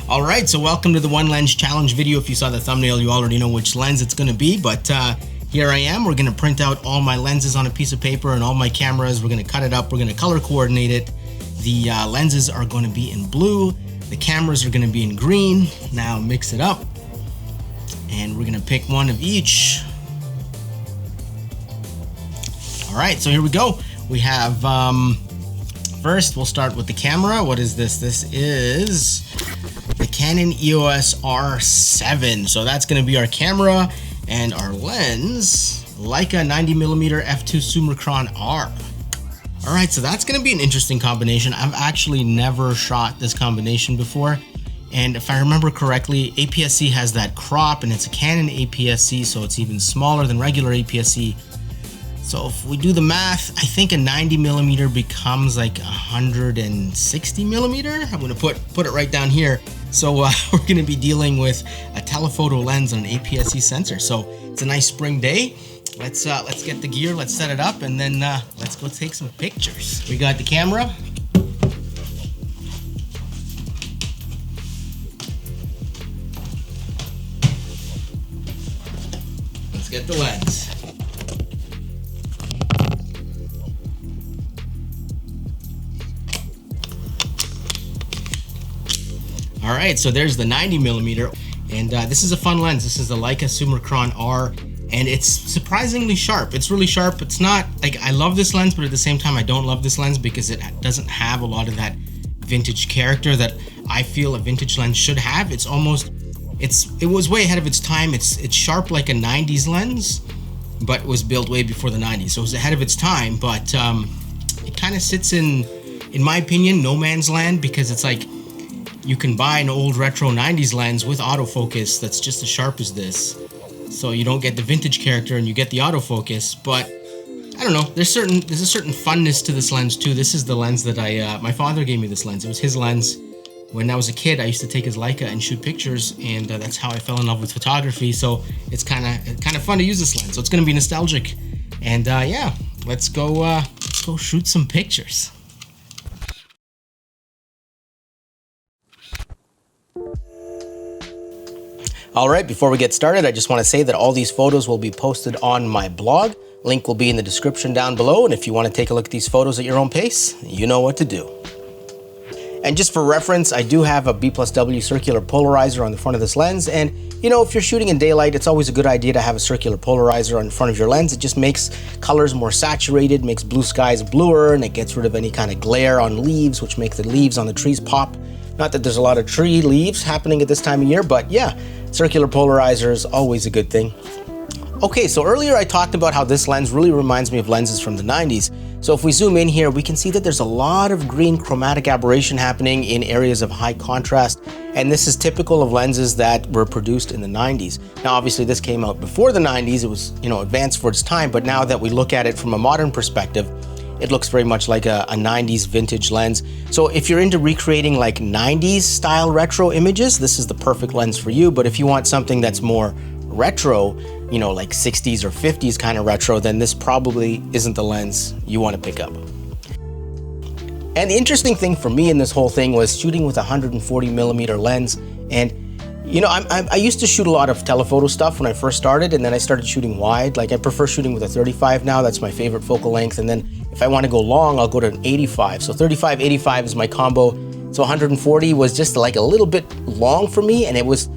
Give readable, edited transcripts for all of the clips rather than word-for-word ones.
Alright, so welcome to the One Lens Challenge video. If you saw the thumbnail, you already know which lens it's going to be, but here I am. We're going to print out all my lenses on a piece of paper and all my cameras. We're going to cut it up. We're going to color coordinate it. The lenses are going to be in blue. The cameras are going to be in green. Now mix it up. And we're going to pick one of each. Alright, so here we go. We have, first we'll start with the camera. What is this? This is the Canon EOS R7. So that's going to be our camera, and our lens, Leica 90mm f2 Summicron R. Alright, so that's going to be an interesting combination. I've actually never shot this combination before, and if I remember correctly, APS-C has that crop, and it's a Canon APS-C, so it's even smaller than regular APS-C. So if we do the math, I think a 90mm becomes like 160mm. I'm going to put it right down here. So we're going to be dealing with a telephoto lens on an APS-C sensor. So it's a nice spring day. Let's get the gear, let's set it up, and then let's go take some pictures. We got the camera. Let's get the lens. Alright, so there's the 90mm, and this is a fun lens. This is the Leica Summicron R, and it's surprisingly sharp. It's really sharp. It's not, like, I love this lens, but at the same time I don't love this lens because it doesn't have a lot of that vintage character that I feel a vintage lens should have. It's almost, it was way ahead of its time. It's sharp like a 90s lens, but it was built way before the 90s, so it was ahead of its time, but it kind of sits in my opinion, no man's land, because it's like, you can buy an old retro 90s lens with autofocus that's just as sharp as this. So you don't get the vintage character and you get the autofocus, but I don't know, there's a certain funness to this lens too. This is the lens that my father gave me this lens. It was his lens. When I was a kid, I used to take his Leica and shoot pictures, and that's how I fell in love with photography. So it's kind of fun to use this lens. So it's gonna be nostalgic. And yeah, let's go shoot some pictures. Alright, before we get started, I just want to say that all these photos will be posted on my blog. Link will be in the description down below, and if you want to take a look at these photos at your own pace, you know what to do. And just for reference, I do have a B+W circular polarizer on the front of this lens, and you know, if you're shooting in daylight, it's always a good idea to have a circular polarizer on the front of your lens. It just makes colors more saturated, makes blue skies bluer, and it gets rid of any kind of glare on leaves, which make the leaves on the trees pop. Not that there's a lot of tree leaves happening at this time of year, but yeah, circular polarizer is always a good thing. Okay, so earlier I talked about how this lens really reminds me of lenses from the 90s. So if we zoom in here, we can see that there's a lot of green chromatic aberration happening in areas of high contrast, and this is typical of lenses that were produced in the 90s. Now obviously this came out before the 90s, it was, you know, advanced for its time, but now that we look at it from a modern perspective, it looks very much like a 90s vintage lens. So if you're into recreating like 90s style retro images, this is the perfect lens for you. But if you want something that's more retro, you know, like 60s or 50s kind of retro, then this probably isn't the lens you want to pick up. And the interesting thing for me in this whole thing was shooting with a 140mm lens. And you know, I used to shoot a lot of telephoto stuff when I first started, and then I started shooting wide. Like I prefer shooting with a 35 now, that's my favorite focal length. And then if I want to go long, I'll go to an 85. So 35, 85 is my combo. So 140 was just like a little bit long for me, and it was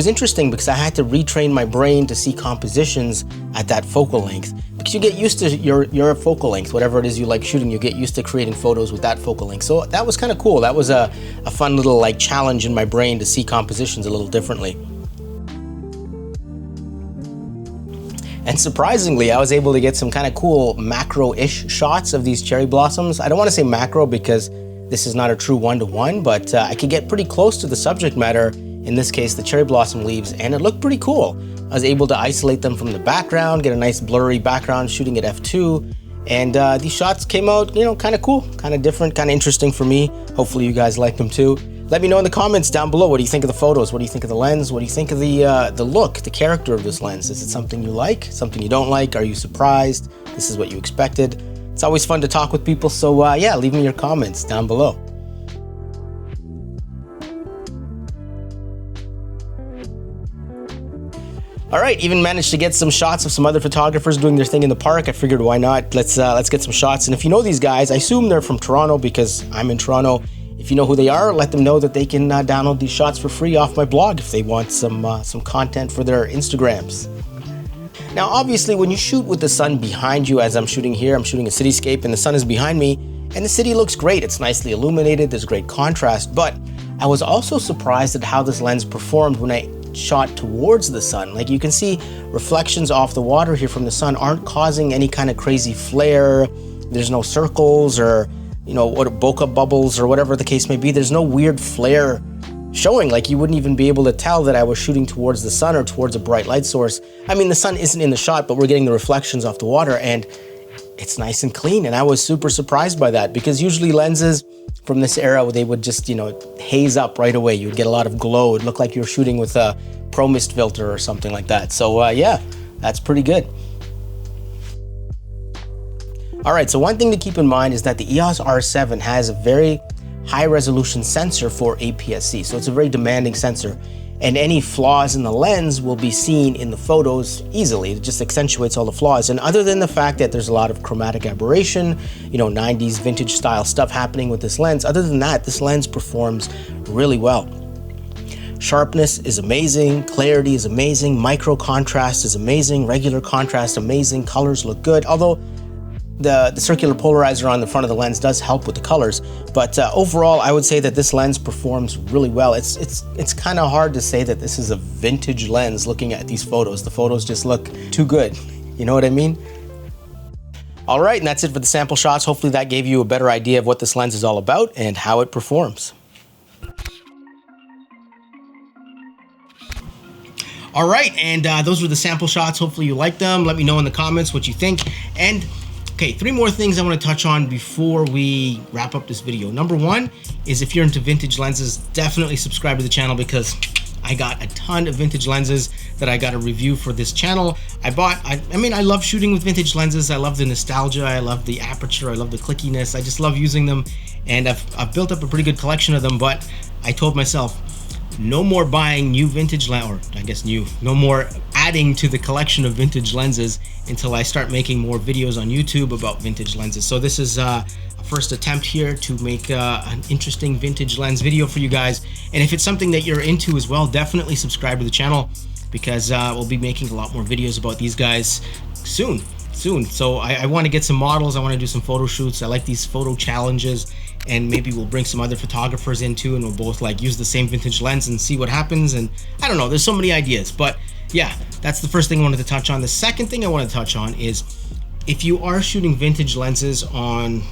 interesting because I had to retrain my brain to see compositions at that focal length. Because you get used to your focal length, whatever it is you like shooting, you get used to creating photos with that focal length. So that was kind of cool. That was a fun little like challenge in my brain to see compositions a little differently. And surprisingly, I was able to get some kind of cool macro-ish shots of these cherry blossoms. I don't want to say macro because this is not a true one-to-one, but I could get pretty close to the subject matter, in this case the cherry blossom leaves, and it looked pretty cool. I was able to isolate them from the background, get a nice blurry background shooting at f2, and these shots came out, you know, kind of cool, kind of different, kind of interesting for me. Hopefully you guys like them too. Let me know in the comments down below, what do you think of the photos? What do you think of the lens? What do you think of the look, the character of this lens? Is it something you like, something you don't like? Are you surprised? This is what you expected? It's always fun to talk with people, so yeah, leave me your comments down below. All right, even managed to get some shots of some other photographers doing their thing in the park. I figured, why not? Let's get some shots. And if you know these guys, I assume they're from Toronto because I'm in Toronto. If you know who they are, let them know that they can download these shots for free off my blog if they want some content for their Instagrams. Now, obviously, when you shoot with the sun behind you, as I'm shooting here, I'm shooting a cityscape and the sun is behind me, and the city looks great. It's nicely illuminated, there's great contrast, but I was also surprised at how this lens performed when I shot towards the sun. Like, you can see reflections off the water here from the sun aren't causing any kind of crazy flare. There's no circles or, you know, what bokeh bubbles or whatever the case may be. There's no weird flare showing. Like, you wouldn't even be able to tell that I was shooting towards the sun or towards a bright light source. I mean, the sun isn't in the shot, but we're getting the reflections off the water and it's nice and clean. And I was super surprised by that because usually lenses from this era, they would just, you know, haze up right away. You'd get a lot of glow. It'd look like you're shooting with a Pro Mist filter or something like that. So yeah, that's pretty good. All right, so one thing to keep in mind is that the EOS R7 has a very high resolution sensor for APS-C. So it's a very demanding sensor. And any flaws in the lens will be seen in the photos easily. It just accentuates all the flaws. And other than the fact that there's a lot of chromatic aberration, you know, 90s vintage style stuff happening with this lens, other than that, this lens performs really well. Sharpness is amazing, clarity is amazing, micro contrast is amazing, regular contrast amazing, colors look good, although the circular polarizer on the front of the lens does help with the colors, but overall I would say that this lens performs really well. It's kind of hard to say that this is a vintage lens looking at these photos. The photos just look too good, you know what I mean? All right, and that's it for the sample shots. Hopefully that gave you a better idea of what this lens is all about and how it performs. All right, and those were the sample shots. Hopefully you liked them. Let me know in the comments what you think. And okay, 3 more things I want to touch on before we wrap up this video. Number 1 is if you're into vintage lenses, definitely subscribe to the channel because I got a ton of vintage lenses that I got a review for this channel. I mean, I love shooting with vintage lenses. I love the nostalgia. I love the aperture. I love the clickiness. I just love using them. And I've built up a pretty good collection of them, but I told myself, no more buying new vintage or I guess no more adding to the collection of vintage lenses until I start making more videos on YouTube about vintage lenses. So this is a first attempt here to make an interesting vintage lens video for you guys. And if it's something that you're into as well, definitely subscribe to the channel because we'll be making a lot more videos about these guys soon. So I want to get some models. I want to do some photo shoots. I like these photo challenges, and maybe we'll bring some other photographers in too, and we'll both like use the same vintage lens and see what happens. And I don't know, there's so many ideas, but yeah, that's the first thing I wanted to touch on. The second thing I want to touch on is if you are shooting vintage lenses on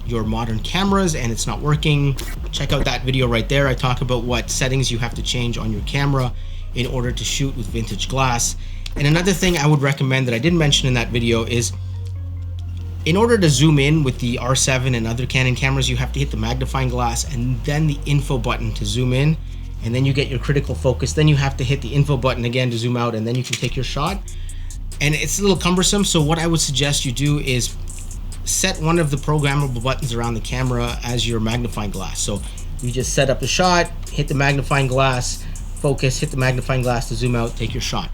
your modern cameras and it's not working, check out that video right there. I talk about what settings you have to change on your camera in order to shoot with vintage glass. And another thing I would recommend that I didn't mention in that video is in order to zoom in with the R7 and other Canon cameras, you have to hit the magnifying glass and then the info button to zoom in, and then you get your critical focus. Then you have to hit the info button again to zoom out, and then you can take your shot. And it's a little cumbersome, so what I would suggest you do is set one of the programmable buttons around the camera as your magnifying glass. So you just set up the shot, hit the magnifying glass, focus, hit the magnifying glass to zoom out, take your shot.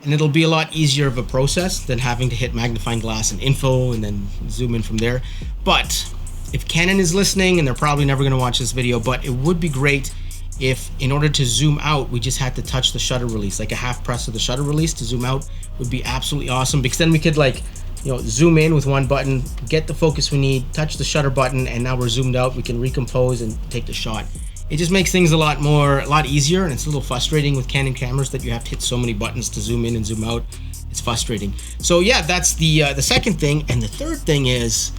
And it'll be a lot easier of a process than having to hit magnifying glass and info and then zoom in from there. But if Canon is listening, and they're probably never going to watch this video, but it would be great if in order to zoom out, we just had to touch the shutter release, like a half press of the shutter release to zoom out would be absolutely awesome, because then we could like, you know, zoom in with one button, get the focus we need, touch the shutter button, and now we're zoomed out. We can recompose and take the shot. It just makes things a lot easier, and it's a little frustrating with Canon cameras that you have to hit so many buttons to zoom in and zoom out. It's frustrating. So yeah, that's the second thing. And the third thing is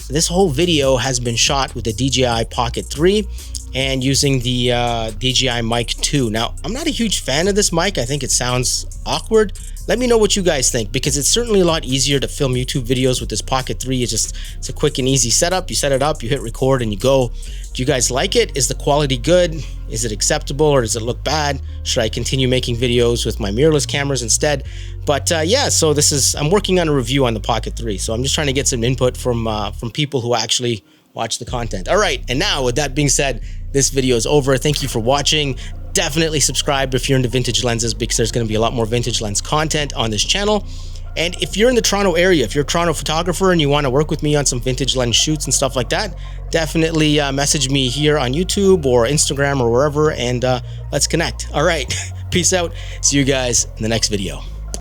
this whole video has been shot with the DJI Pocket 3 and using the DJI Mic 2. Now, I'm not a huge fan of this mic. I think it sounds awkward. Let me know what you guys think, because it's certainly a lot easier to film YouTube videos with this Pocket 3. It's a quick and easy setup. You set it up, you hit record, and you go. Do you guys like it? Is the quality good? Is it acceptable, or does it look bad? Should I continue making videos with my mirrorless cameras instead? But yeah, so I'm working on a review on the Pocket 3. So I'm just trying to get some input from people who actually watch the content. All right, and now with that being said, this video is over. Thank you for watching. Definitely subscribe if you're into vintage lenses, because there's going to be a lot more vintage lens content on this channel. And if you're in the Toronto area, if you're a Toronto photographer and you want to work with me on some vintage lens shoots and stuff like that, definitely message me here on YouTube or Instagram or wherever, and let's connect. All right, peace out. See you guys in the next video.